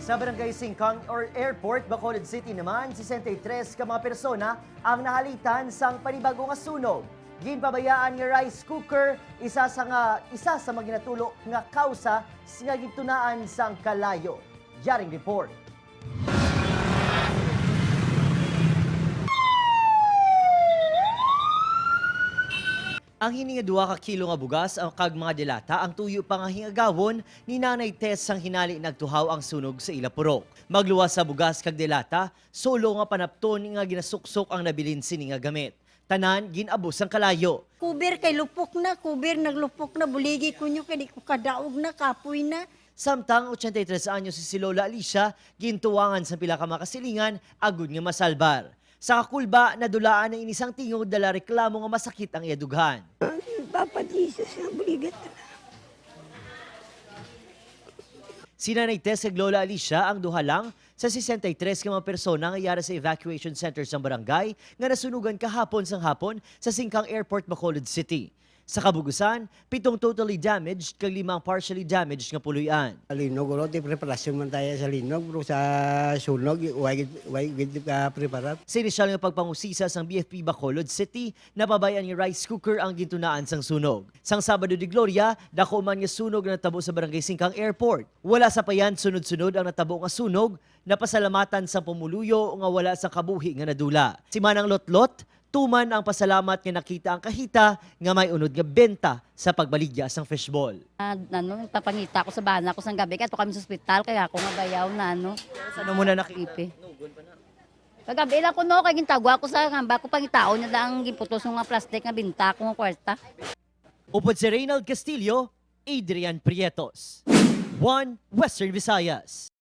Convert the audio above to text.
Sa Barangay Singkang or Airport, Bacolod City naman, 63 ka mga persona ang nahalitan sang panibagong sunog. Ginpabayaan nga rice cooker, isa sa mga ginatulo nga kausa nga gitunaan sang kalayo. Yaring report. Ang hininga 2 ka kilo nga bugas ang kag mga dilata ang tuyo pa nga hingagawon ni Nanay Tess sang hinali nagtuhaw ang sunog sa Ilapurok. Magluwas sa bugas kag dilata, solo nga panapton nga ginasuksok ang nabilin sini nga gamit. Tanan ginabos ang kalayo. Kuber kay lupok na, naglupok na, buligi ko nyo kay di ko kadaog na, kapoy na. Samtang 83 anyos si Lola Alicia, gintuwangan sa pila ka makasilingan, agud nga masalbar. Sa kakulba, nadulaan na inisang tingog dala reklamo nga masakit ang iadughan. Papa Jesus, buligat na. Si Nanay Tess kag Lola Alicia ang duha lang sa 63 ka mga persona nga yara sa evacuation center sa barangay nga nasunugan kahapon sang hapon sa Singkang Airport, Bacolod City. Sa kabugusan, 7 totally damaged kag 5 partially damaged nga puluyan. Linog, bro, di preparasyon man tayo sa linog, bro, sa sunog, way ka preparat. Sa inisyal nga pagpangusisa sang BFP Bacolod City, napabayan nga rice cooker ang gintunaan sang sunog. Sang Sabado de Gloria, dako man nga sunog na natabo sa Barangay Singkang Airport. Wala sa payan sunod-sunod ang natabo nga sunog, napasalamatan sa pumuluyo nga wala sa kabuhi nga nadula. Si Manang Lotlot, tuman ang pasalamat nga nakita ang kahita nga may unod nga benta sa pagbaligya sang fishball. Papangita ko sa bana ko sang gabi kaya to kami sa ospital kaya ako nga bayaw na Saan mo na nakita? ipi. Kagabi lang ko no kay gintagwa ko sa hamba ko pangitaon na lang giputos nga plastic nga binta ko nga kwarta. Upod si Reynald Castillo, Adrian Prietos. 1 Western Visayas.